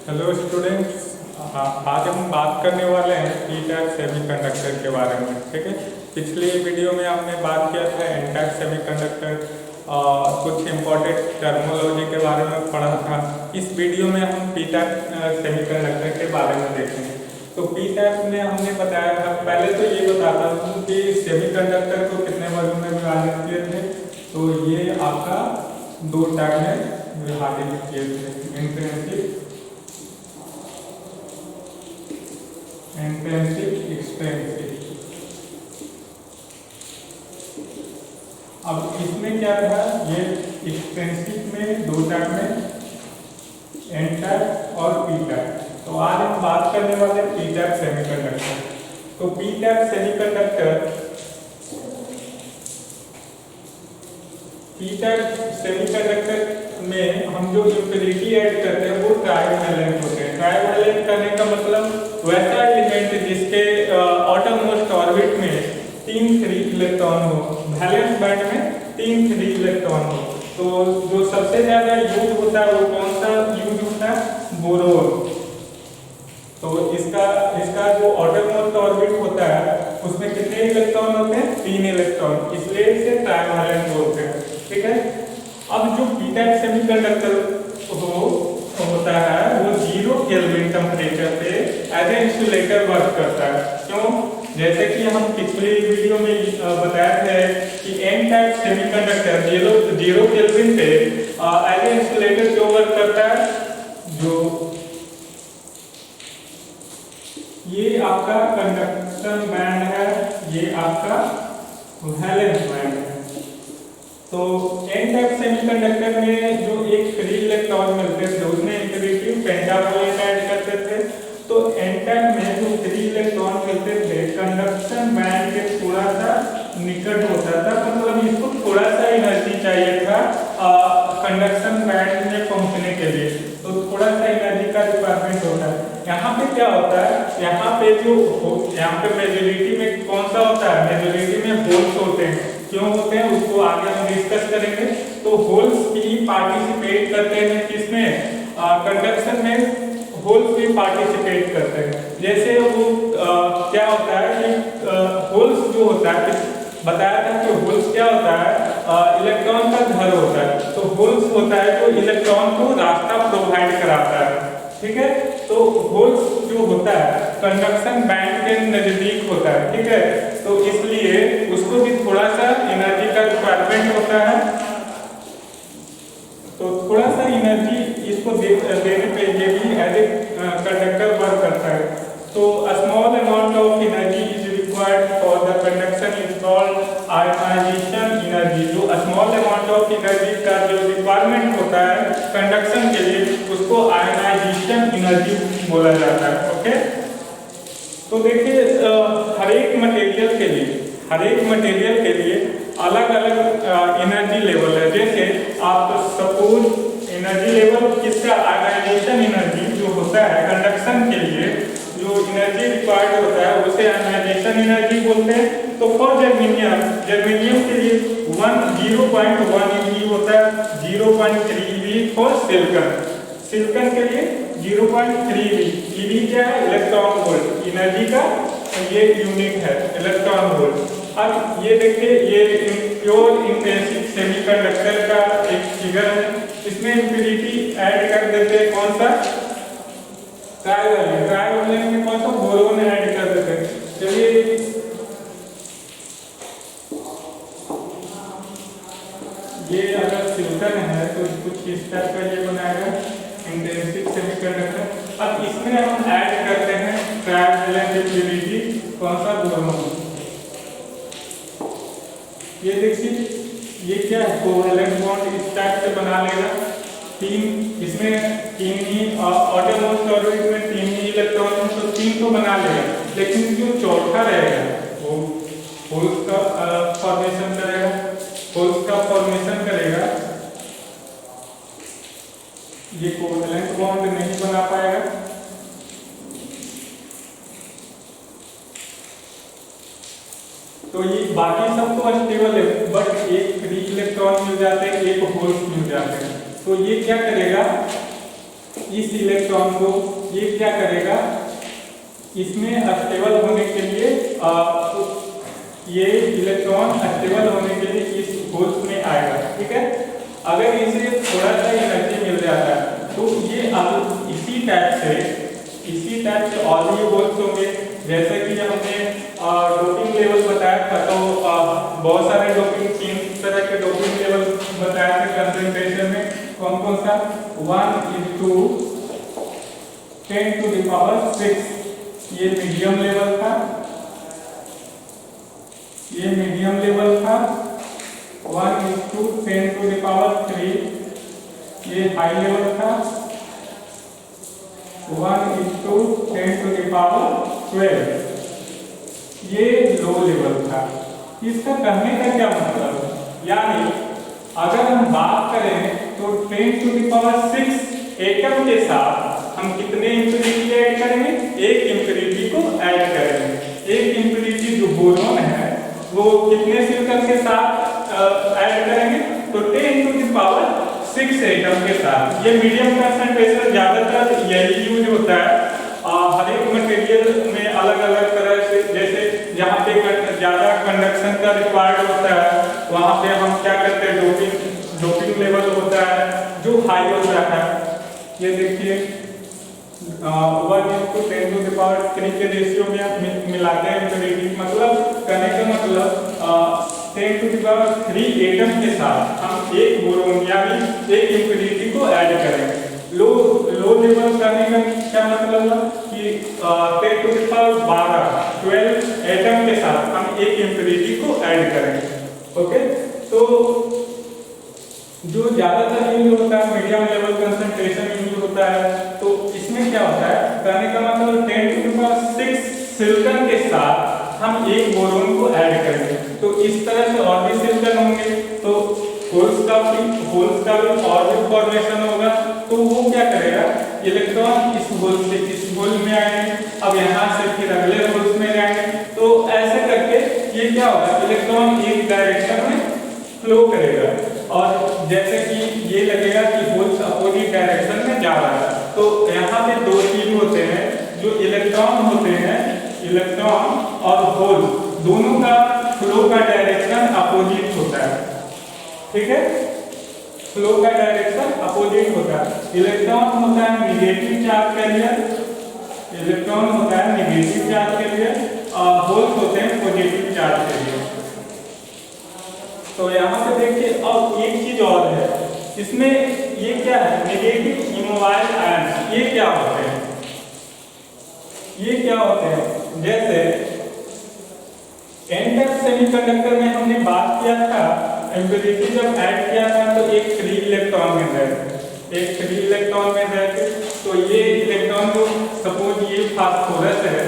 Hello students. आज हम बात करने वाले हैं पी टाइप सेमीकंडक्टर के बारे में। ठीक है, पिछली वीडियो में हमने बात किया था एन टाइप सेमीकंडक्टर, कुछ इम्पोर्टेंट टर्मोलॉजी के बारे में पढ़ा था। इस वीडियो में हम पी टाइप सेमीकंडक्टर के बारे में देखेंगे। तो पी टाइप में हमने बताया था, पहले तो ये बताता हूँ कि सेमीकंडक्टर को कितने वर्ग में विभाजित किए थे। तो ये आपका दो टाइप में विभाजित किए थे, इंट्रिंसिक इंट्रिंसिक एक्सट्रिंसिक। अब इसमें क्या था, ये एक्सट्रिंसिक में दो टाइप में एन टाइप और पी टाइप। तो आज हम बात करने वाले हैं पी टाइप सेमीकंडक्टर। तो पी टाइप सेमीकंडक्टर में हम जो इम्प्योरिटी ऐड करते हैं वो ट्राइवैलेंट होते हैं। ट्राइवैलेंट करने का मतलब वैसा एलिमेंट जिसके ऑटोमोस्ट ऑर्बिट में 3 फ्री इलेक्ट्रॉन हो, वैलेंस बैंड में 3 फ्री इलेक्ट्रॉन हो। तो जो सबसे ज्यादा यूज होता है वो कौन सा यूज होता है, बोरोन। तो इसका जो ऑटोमोस्ट ऑर्बिट होता है उसमें कितने इलेक्ट्रॉन होते हैं, 3 इलेक्ट्रॉन, इसलिए इसे ट्राइवैलेंट बोलते हैं। ठीक है, अब जो पी टाइप सेमीकंडक्टर होता है वो 0 केल्विन टेम्परेचर पे एज ए इंसुलेटर वर्क करता है। क्यों? जैसे कि हम पिछली वीडियो में बताया थे कि एन टाइप सेमीकंडक्टर 0 केल्विन पे एज ए इंसुलेटर क्यों वर्क करता है। जो ये आपका कंडक्शन बैंड है, ये आपका वैलेंस बैंड है। तो एन टाइप सेमीकंडक्टर में जो एक फ्री इलेक्ट्रॉन मिलते थे उसमें इंप्योरिटी पेंटावैलेंट ऐड करते थे। तो एन टाइप में जो फ्री इलेक्ट्रॉन मिलते थे कंडक्शन बैंड के थोड़ा सा निकट होता था, मतलब इसको थोड़ा सा एनर्जी चाहिए था कंडक्शन बैंड में पहुंचने के लिए। तो थोड़ा सा एनर्जी का रिक्वायरमेंट होता है। यहाँ पे क्या होता है, यहाँ पे मेजोरिटी में कौन सा होता है, मेजोरिटी में होल्स होते हैं। क्यों होते हैं उसको आगे हम डिस्कस करेंगे। तो होल्स भी पार्टिसिपेट करते हैं किसमें, कंडक्शन में होल्स भी पार्टिसिपेट करते हैं। जैसे वो क्या होता है कि होल्स जो होता है, बताया था कि होल्स क्या होता है, इलेक्ट्रॉन का घर होता है। तो होल्स होता है जो इलेक्ट्रॉन को रास्ता प्रोवाइड कराता है। ठीक है, तो होल्स जो होता है कंडक्शन बैंड के नजदीक होता है। ठीक है, तो इसलिए उसको भी थोड़ा सा एनर्जी का रिक्वायरमेंट होता है। तो थोड़ा सा एनर्जी इसको देने पे ये भी एज ए कंडक्टर वर्क करता है। तो small amount of energy is required for the conduction is called ionization energy. जो स्मॉल अमाउंट ऑफ एनर्जी का जो रिक्वायरमेंट होता है कंडक्शन के लिए उसको आयनाइजेशन एनर्जी बोला जाता है। ओके, तो देखिए हर एक मटेरियल के लिए अलग अलग एनर्जी लेवल है। जैसे आप सपोज एनर्जी लेवल किसका, आयनाइजेशन एनर्जी जो होता है कंडक्शन के लिए जो एनर्जी रिक्वायर्ड होता है उसे आयनाइजेशन एनर्जी बोलते हैं। तो फॉर जर्मेनियम के लिए 0.1 eV होता है, 0.3 eV फॉर सिलिकॉन के लिए 0.3 eV क्या है, इलेक्ट्रॉन वोल्ट, एनर्जी का ये यूनिट है इलेक्ट्रॉन वोल्ट। अब ये देखिए, ये प्योर इंट्रिंसिक सेमीकंडक्टर का एक फिगर है। इसमें इंप्योरिटी ऐड कर देते हैं, कौन सा, ट्राइवैलेंट में कौन सा, बोरोन ऐड कर देते हैं। चलिए ये अगर सिलिकॉन है तो कुछ इस टाइप का ये बनाएगा इंट्रिंसिक सेमीकंडक्टर। अब इसमें हम ऐड करते हैं ट्राइवैलेंट इंप्योरिटी, कौन सा, बोरोन। ये देखिए ये क्या है, कोवैलेंट बॉन्ड इस टाइप से बना लेगा। इसमें 3 ही ऑटोमोस्ट ऑर्बिट में 3 ही इलेक्ट्रॉन है, तो 3 तो बना लेगा। लेकिन जो चौथा रहेगा वो होल्स का फॉर्मेशन करेगा। ये कोवैलेंट बॉन्ड नहीं बना पाएगा। तो ये बाकी सब तो अनस्टेबल है, बट एक फ्री इलेक्ट्रॉन मिल जाते हैं, एक होल्स मिल जाते हैं। तो ये क्या करेगा, इस इलेक्ट्रॉन को ये क्या करेगा, इसमें स्टेबल होने के लिए ये इलेक्ट्रॉन स्टेबल होने के लिए इस होल्स में आएगा, ठीक है। अगर इसे थोड़ा सा एनर्जी मिल जाता है तो ये इसी टाइप से और भी होल्स होंगे। जैसे कि हमने डोपिंग लेवल बताया था, तो बहुत सारे डोपिंग, 3 तरह के डोपिंग लेवल बताया था कंसंट्रेशन में। कौन कौन सा? 1×10⁻⁶ ये मीडियम लेवल था, ये मीडियम लेवल था। 1×10⁻³ ये हाई लेवल था। 1×10⁻12 ये लो लेवल था। इसका कहने का क्या मतलब? यानी अगर हम बात करें तो 10⁶ एटम के साथ हम कितने इम्प्यूरिटी ऐड करेंगे? एक इम्प्यूरिटी को ऐड करेंगे। एक इम्प्यूरिटी जो बोरॉन है वो कितने सिलिकॉन के साथ ऐड करेंगे? तो 10⁶ एटम के साथ। ये मीडियम कंसंट्रेशन ज्यादातर यही यूज होता है हर एक मटेरियल में अलग अलग तरह से। जैसे जहाँ पे ज्यादा कंडक्शन का रिक्वायर्ड होता है वहाँ पे हम क्या करते हैं, डोपिंग लेवल होता है जो हाई होता है। ये देखिए 1:10⁻³ के रेशियो में आप मिलाते हैं इम्प्यूरिटी। मतलब कहने का मतलब 10⁻³ एटम के साथ हम एक बोरोन यानी एक इम्प्यूरिटी को ऐड करेंगे। लो लेवल करने का क्या मतलब है कि 10⁻12 एटम के साथ हम एक इम्प्यूरिटी को ऐड करेंगे। ओके, तो जो ज्यादातर यूज होता है मीडियम लेवल कंसंट्रेशन यूज होता है। तो इसमें क्या होता है, कहने का मतलब 10⁶ सिलिकॉन के साथ हम एक बोरोन को ऐड करेंगे। तो इस तरह से और भी सिलिकॉन होंगे, तो होल्स का भी और भी फॉर्मेशन होगा। तो वो क्या करेगा, इलेक्ट्रॉन इस होल से इस होल में आएंगे, अब यहाँ से फिर अगले होल्स में जाएंगे। तो ऐसे करके ये क्या होगा, इलेक्ट्रॉन एक डायरेक्शन में फ्लो करेगा। और जैसे कि ये लगेगा कि होल्स अपोजिट डायरेक्शन में जा रहा है। तो यहाँ पे दो चीज होते हैं, जो इलेक्ट्रॉन होते हैं, इलेक्ट्रॉन और होल दोनों का फ्लो का डायरेक्शन अपोजिट होता है, ठीक है। फ्लो का डायरेक्शन अपोजिट होता है। इलेक्ट्रॉन होता है नेगेटिव चार्ज कैरियर, इलेक्ट्रॉन होता है नेगेटिव चार्ज कैरियर और होल्स होते हैं पॉजिटिव चार्ज कैरियर। तो यहाँ पे देखिए, अब एक चीज और है इसमें, ये क्या है, नेगेटिव इमोबाइल आयन। ये क्या होते हैं, जैसे एन टाइप सेमीकंडक्टर में हमने बात किया था, इम्प्यूरिटी जब ऐड किया था तो एक फ्री इलेक्ट्रॉन में रहते, तो ये इलेक्ट्रॉन को सपोज ये फास्फोरस है,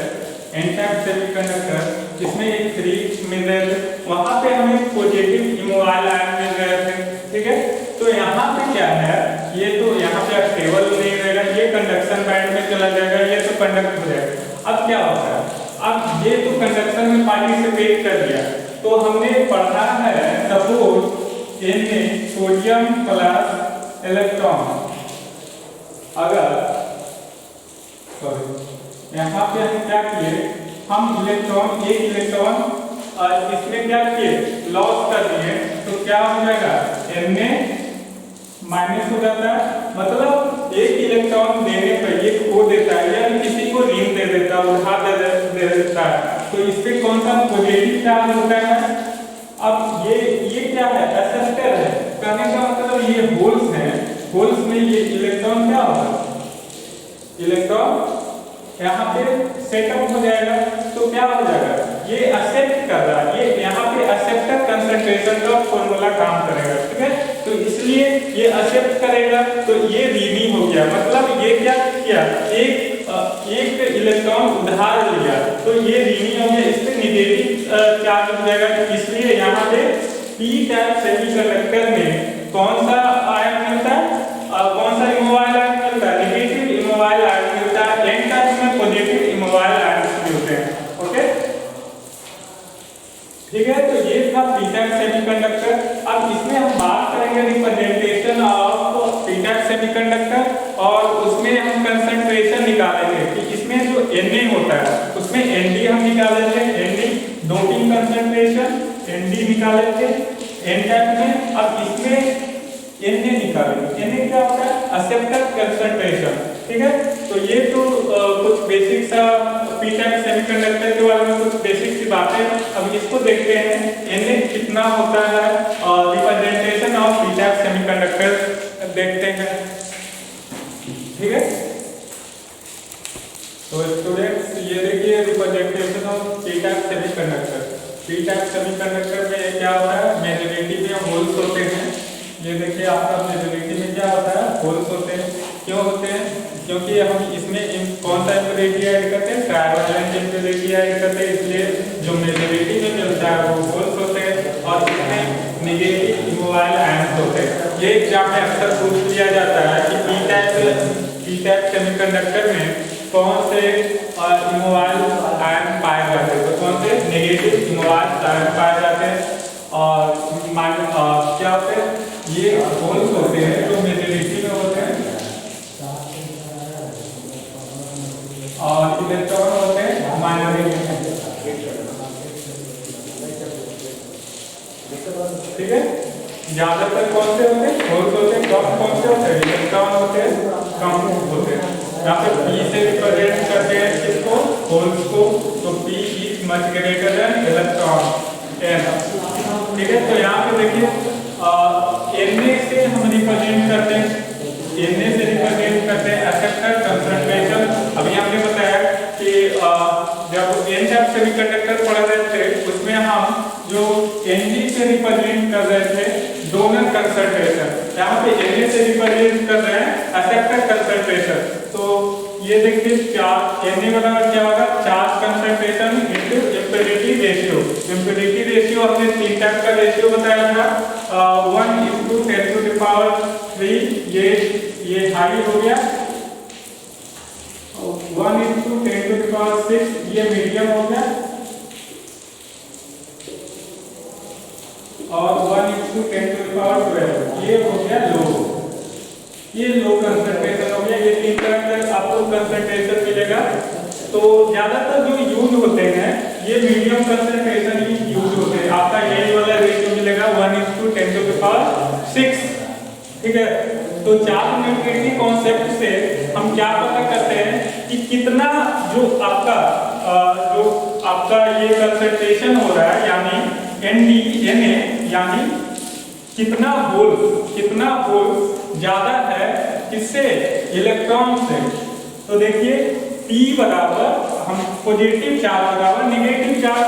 एन टाइप सेमीकंडक्टर, इसमें एक फ्री मिल रहे थे, वहां पे हमें पॉजिटिव इमोबाइल आयन मिल रहे थे, ठीक है। तो यहाँ पे क्या है, ये तो यहाँ पे स्टेबल नहीं रहेगा, ये कंडक्शन बैंड में चला जाएगा, ये तो कंडक्ट हो जाएगा। अब क्या होता है, अब ये तो कंडक्शन में पार्टिसिपेट कर दिया, तो हमने पढ़ा है suppose Na sodium plus electron, अगर यहाँ पे हम क्या किए, हम एक इलेक्ट्रॉन इसमें क्या किए, लॉस कर दिए, तो क्या हो जाएगा, Na माइनस हो जाता है। मतलब एक इलेक्ट्रॉन देने पर ये खो देता है, यानी किसी को ऋण दे देता है, उधार दे देता है, तो इस पे कौन सा पॉजिटिव चार्ज होता है। अब ये क्या है, एक्सेप्टर है। कहने का मतलब ये होल्स हैं, होल्स में ये इलेक्ट्रॉन क्या होगा, इलेक्ट्रॉन यहाँ पे सेटअप हो जाएगा। तो क्या हो जाएगा, ये एक्सेप्ट कर रहा है, ये यहाँ पे एक्सेप्टर कंसंट्रेशन का फॉर्मूला काम करेगा, ठीक है। तो इसलिए ये एक्सेप्ट करेगा, तो ये ऋणी हो गया। मतलब ये क्या किया, एक इलेक्ट्रॉन उधार लिया, तो ये ऋणी हो गया, इस पे नेगेटिव चार्ज हो जाएगा। इसलिए यहाँ पे पी टाइप सेमीकंडक्टर में कौन सा आयन मिलता है, कौन सा इमोबाइल आयन मिलता है, नेगेटिव इमोबाइल आयन मिलता है। एन टाइप में पॉजिटिव इमोबाइल आयन मिलते हैं, ओके, ठीक है। तो ये था पी टाइप सेमीकंडक्टर। अब इसमें हम बात करेंगे representation of P P type semiconductor और उसमें हम कंसंट्रेशन निकालेंगे कि इसमें जो Na होता है उसमें Nd हम निकालेंगे, Nd डोपिंग कंसंट्रेशन Nd निकालेंगे N टाइप में। अब इसमें Na निकालेंगे, Na क्या होता है? Acceptor concentration. ठीक है, तो ये तो कुछ बेसिक सा पी टाइप सेमीकंडक्टर के बारे में कुछ बेसिक सी बातें। अब इसको देखते हैं Na कितना होता है और representation of P type semiconductor देखते हैं। ठीक है, तो स्टूडेंट्स ये देखिए representation of P type semiconductor. P type semiconductor में क्या होता है? मेजॉरिटी में होल्स होते हैं। ये देखिए आपका मेजॉरिटी में क्या होता है? होल्स होते हैं। क्यों होते हैं? क्योंकि हम इसमें कौन सा इम्प्योरिटी ऐड करते हैं? ट्राइवैलेंट इम्प्योरिटी ऐड करते हैं, इसलिए जो मेजॉरिटी में मिलता है वो होल्स होते हैं और इसमें नेगेटिव इमोबाइल आयंस होते हैं। ये एग्जाम में अक्सर पूछ लिया जाता है कि पी टाइप सेमीकंडक्टर में कौन से इमोबाइल आयन पाए जाते हैं, तो कौन से नेगेटिव इमोबाइल आयन पाए जाते हैं और क्या होते हैं? ये होल्स होते हैं जो मेजॉरिटी में होते हैं और इलेक्ट्रॉन होते हैं माइनॉरिटी में। ठीक है, ज्यादातर कौन से होते हैं? होल्स होते हैं। कौन से होते हैं? इलेक्ट्रॉन होते हैं, कम होते हैं। यहाँ पे P से रिप्रेजेंट करते हैं किसको? होल्स को। तो P is much greater than electron N। ठीक है, तो यहाँ पे देखिए Na से हम रिप्रेजेंट करते हैं, Na से रिप्रेजेंट करते हैं एक्सेप्टर कंसंट्रेशन। अभी हमने बताया कि जब N टाइप सेमीकंडक्टर पढ़ रहे थे उसमें हम जो Nd से रिप्रेजेंट कर रहे थे डोनर कंसंट्रेशन, यहाँ पे Na से रिप्रेजेंट कर रहे हैं एक्सेप्टर कंसंट्रेशन। तो ये देखिए चार्ज Na बराबर क्या होगा? Charge concentration into impurity ratio. Impurity ratio हमने तीन टाइप का रेशियो बताया था, 1:10⁻³ ये हाई हो गया, 1:10⁻⁶ ये मीडियम हो गया और 1:10⁻12 ये हो गया लो। ये लो कंसंट्रेशन हो गया। ये तीन तरह का आपको कंसंट्रेशन मिलेगा। तो ज्यादातर जो यूज होते हैं ये मीडियम कंसंट्रेशन ही यूज होते हैं। आपका यही वाला रेशियो मिलेगा 1:10⁻⁶। ठीक है, तो चार्ज न्यूट्रलिटी कॉन्सेप्ट से हम क्या पता करते हैं कि कितना जो आपका ये कंसंट्रेशन हो रहा है यानी Na यानी कितना वोल्ट ज्यादा है किससे? इलेक्ट्रॉन से। तो देखिए P बराबर हम पॉजिटिव चार्ज बराबर नेगेटिव चार्ज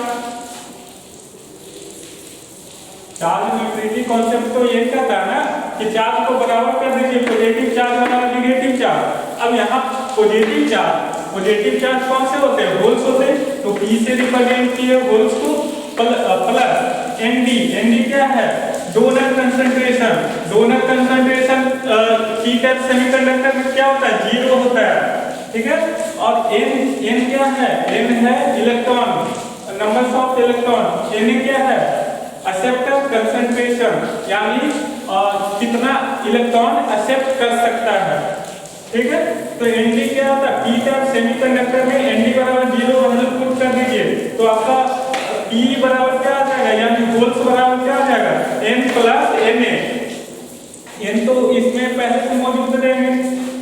न्यूट्रलिटी कॉन्सेप्ट तो ये कहता है ना कि चार्ज को बराबर कर दीजिए, पॉजिटिव चार्ज बराबर नेगेटिव चार्ज। अब यहाँ पॉजिटिव चार्ज कौन से होते हैं? होल्स होते हैं। तो P से रिप्रेजेंट किए होल्स को प्लस Nd क्या है? Donor concentration P type semiconductor में क्या होता है? 0 होता है। ठीक है, और N क्या है? N है electron, numbers of electron. Na क्या है? एक्सेप्टर कंसंट्रेशन यानी कितना इलेक्ट्रॉन एक्सेप्ट कर सकता है। ठीक है, तो Nd क्या होता है? पी टाइप सेमीकंडक्टर में Nd बराबर 0 वैल्यू पुट कर दीजिए तो आपका P बराबर क्या आ जाएगा? यानी होल्स बराबर क्या आ जाएगा? N plus Na। N तो इसमें पहले से मौजूद रहेंगे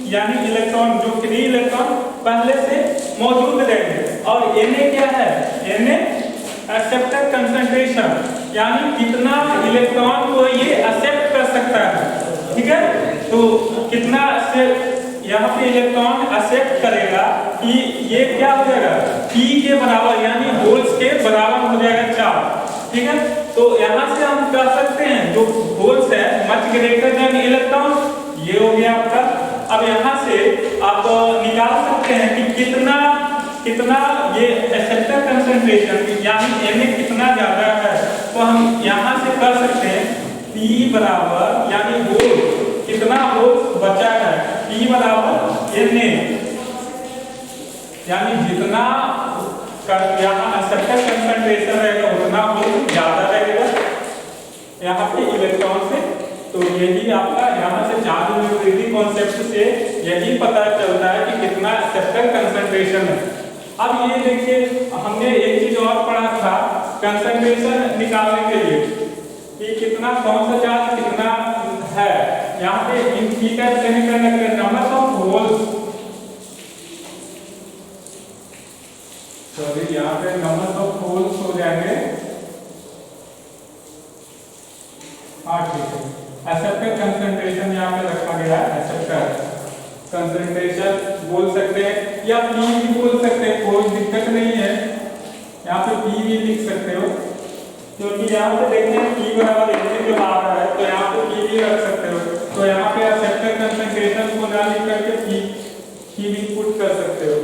यानी इलेक्ट्रॉन जो फ्री इलेक्ट्रॉन पहले से मौजूद रहेंगे। और Na क्या है? Na एक्सेप्टर कंसंट्रेशन यानी कितना इलेक्ट्रॉन को ये एक्सेप्ट कर सकता है। ठीक है, तो कितना से यहाँ पे इलेक्ट्रॉन एक्सेप्ट करेगा कि ये क्या हो जाएगा? P के बराबर यानी होल्स के बराबर हो जाएगा चार्ज। ठीक है, तो यहाँ से हम कह सकते हैं जो होल्स है मच ग्रेटर देन इलेक्ट्रॉन, ये हो गया आपका। अब यहाँ से आप निकाल सकते हैं कि कितना ये एक्सेप्टर कंसंट्रेशन यानी Na कितना ज्यादा है। तो हम यहाँ से कर सकते हैं P बराबर यानी होल्स कितना होल्स बचा है? P बराबर Na यानी जितना यहाँ एक्सेप्टर कंसंट्रेशन रहेगा उतना होल्स ज्यादा रहेगा यहाँ पे इलेक्ट्रॉन से तो यही आपका यहाँ से चार्ज न्यूट्रलिटी कॉन्सेप्ट से यही पता चलता है कि कितना एक्सेप्टर कंसंट्रेशन है। अब ये देखिए हमने एक चीज और पढ़ा था कंसंट्रेशन निकालने के लिए कि कितना कौन सा चार्ज कितना है। यहाँ पे in P type semiconductor number of holes, sorry यहाँ पे नंबर ऑफ होल्स हो जाएंगे। हाँ ठीक है, एक्सेप्टर कंसंट्रेशन यहाँ पे रखा गया है, एक्सेप्टर कंसंट्रेशन बोल सकते हैं या पी भी बोल सकते हैं, कोई दिक्कत नहीं है। यहाँ पे पी भी लिख सकते हो क्योंकि यहाँ पे देखते हैं पी बराबर इतने जो आ रहा है तो यहाँ पे पी भी रख सकते हो। तो यहाँ पे एक्सेप्टर कंसंट्रेशन को ना लिख करके पी भी पुट कर सकते हो।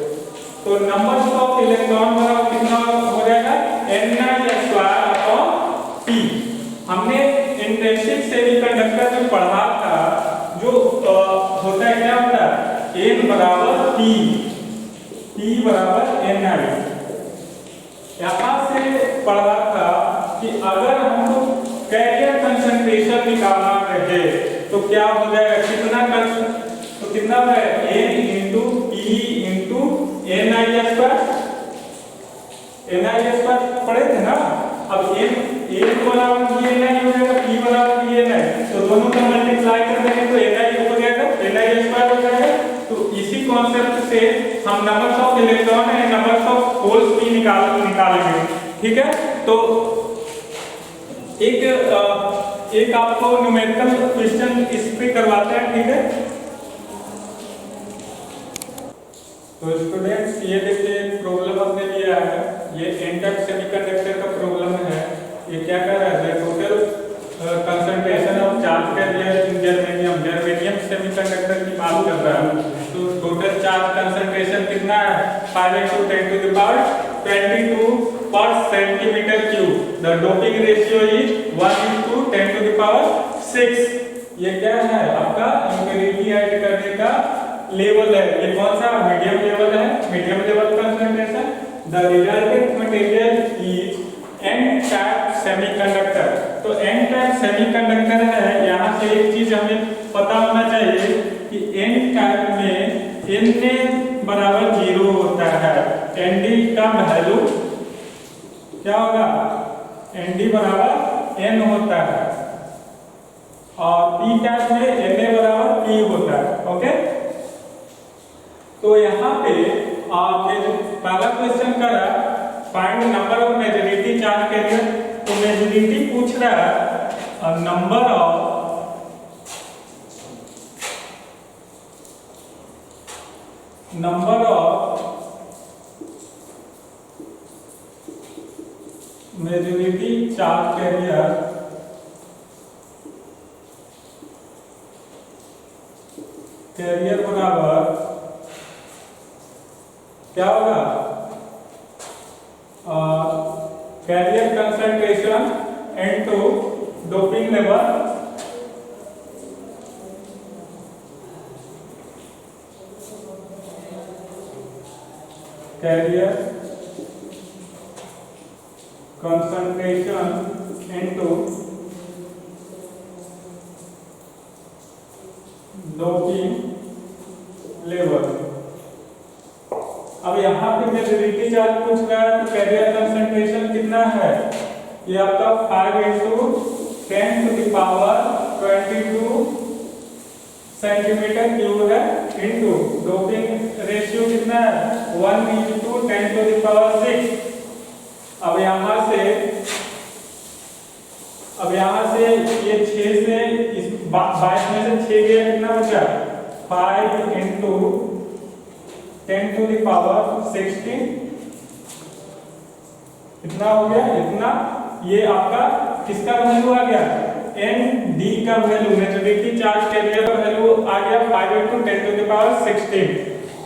तो नंबर ऑफ इलेक्ट्रॉन बराबर कितना हो जाएगा Ni²/P। हमने इंट्रिंसिक सेमीकंडक्टर में पढ़ा था जो होता है क्या होता है N बराबर P बराबर Ni। यहाँ से पढ़ा था कि अगर हमको कैरियर कंसंट्रेशन निकालना रहे तो क्या हो जाएगा, तो कितना है N into P into Ni² पढ़े थे ना। अब N बराबर Ni हो जाएगा, P बराबर Ni, तो दोनों का मल्टीप्लाई कर देंगे तो Ni हो जाएगा, Ni² हो जाएगा। तो इसी कॉन्सेप्ट से हम number of electron and number of holes भी निकालेंगे। ठीक है, तो एक आपको न्यूमेरिकल क्वेश्चन इस पे करवाते हैं। ठीक है, तो स्टूडेंट्स ये देखिए प्रॉब्लम हमने लिया है, ये एन टाइप सेमीकंडक्टर का प्रॉब्लम है। ये क्या कर रहा है, total concentration of charge carrier in germanium semiconductor की बात कर रहा है। तो टोटल चार्ज कंसंट्रेशन कितना है 5 × 10⁻22 पर centimetre cube. The doping ratio is 1 × 10⁶। ये क्या है आपका इम्प्योरिटी ऐड करने का लेवल है। ये कौन सा मीडियम लेवल है, medium level concentration. The resultant material is an type semiconductor. तो एन टाइप सेमीकंडक्टर है, यहाँ से एक चीज हमें पता होना चाहिए कि एन टाइप में N बराबर 0 होता है। Nd का वैल्यू क्या होगा, Nd बराबर n होता है और p टाइप में Na बराबर p होता है। ओके, तो यहाँ पे आपने जो पहला क्वेश्चन करा find number of majority charge carrier, तो मेजॉरिटी पूछ रहा है number of majority charge carrier बराबर क्या होगा, carrier concentration into doping level carrier concentration into doping level। अब यहाँ पे मेजॉरिटी चार्ज पूछ रहा है तो कैरियर कंसंट्रेशन कितना है, ये आपका 5 × 10⁻22 सेंटीमीटर क्यूब है इनटू डोपिंग रेशियो कितना है 1 × 10⁶। अब यहाँ से ये 6 से इस 22 में से 6 गया कितना बचा 5 × 10⁻16 इतना हो गया। इतना ये आपका किसका वैल्यू आ गया, Nd का वैल्यू, मेजॉरिटी चार्ज कैरियर का वैल्यू आ गया 5 × 10⁻16।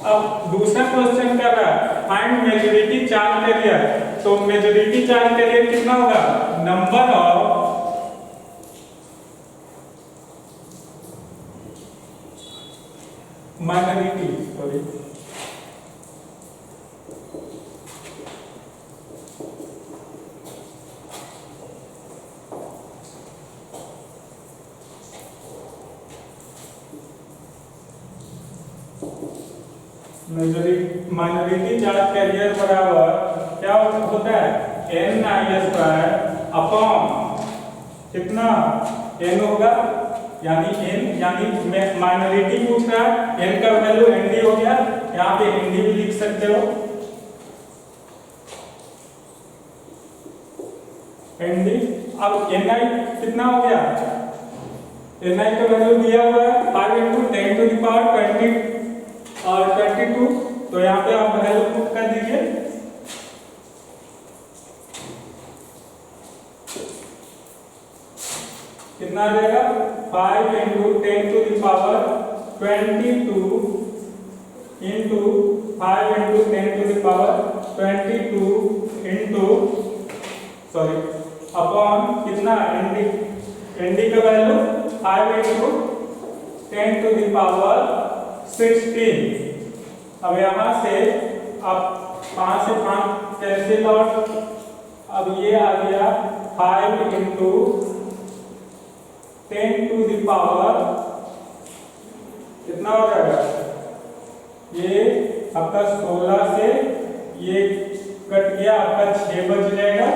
अब दूसरा क्वेश्चन कर रहा है फाइंड मेजॉरिटी चार्ज कैरियर, तो मेजॉरिटी चार्ज कैरियर कितना होगा, number of minority, sorry minority charge carrier बराबर क्या होता है, NI² अपॉन कितना n होगा, यानी माइनॉरिटी पूछ रहा है, n का वैल्यू ND हो गया, यहाँ पे ND भी लिख सकते हो, ND। अब NI कितना हो गया, NI का वैल्यू दिया हुआ है 5 × 10⁻20 और 22, तो यहाँ पे आप वैल्यू पुट कर दीजिए, कितना आ जाएगा 5 × 10⁻22 × 5 × 10⁻22 अपॉन कितना ND का वैल्यू 5 × 10⁻16। अब यहाँ से आप 5 से 5 कैंसिल आउट, अब ये आ गया 5 × 10⁻, कितना हो जाएगा, ये आपका 16 से ये कट गया, आपका 6 बच जाएगा,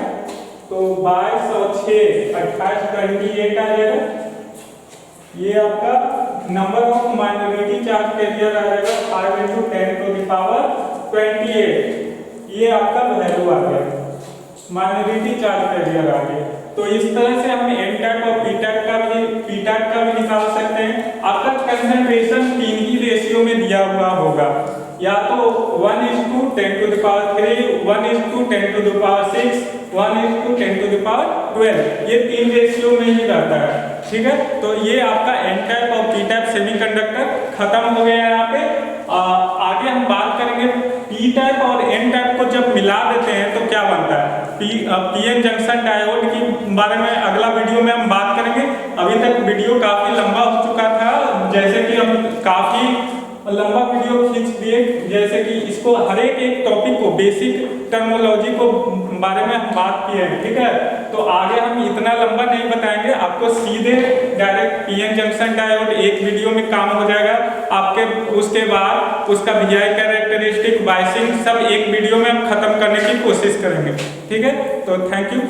तो 22 और 6 28 28 आ जाएगा, ये आपका number of minority charge carrier आ जाएगा 5 × 10⁻28, ये आपका वैल्यू आ गया, माइनॉरिटी चार्ज कैरियर आ गया। तो इस तरह से हम n टाइप और p टाइप का भी निकाल सकते हैं। आपका कंसंट्रेशन 3 ही रेशियो में दिया हुआ होगा, या तो 1:10⁻3, 1:10⁻6, 1:10⁻12, ये 3 रेशियो में ही रहता है, ठीक है। तो ये आपका n टाइप और p टाइप सेमीकंडक्टर खत्म हो गया है यहाँ पे। आगे हम बात करेंगे p टाइप और n टाइप को जब मिला देते हैं तो क्या बनता है, पीएन जंक्शन डायोड के बारे में अगला वीडियो में हम बात करेंगे। अभी तक वीडियो काफी लंबा हो चुका था, जैसे कि हम काफी लंबा वीडियो खींच दिए, जैसे कि इसको हर एक टॉपिक को, बेसिक टर्मोलॉजी को बारे में हम बात किए हैं, ठीक है। तो आगे हम इतना लंबा नहीं बताएंगे, आपको सीधे डायरेक्ट पीएन जंक्शन डायोड एक वीडियो में काम हो जाएगा आपके, उसके बाद उसका VI कैरेक्टरिस्टिक, बायसिंग सब एक वीडियो में हम खत्म करने की कोशिश करेंगे, ठीक है। तो थैंक यू।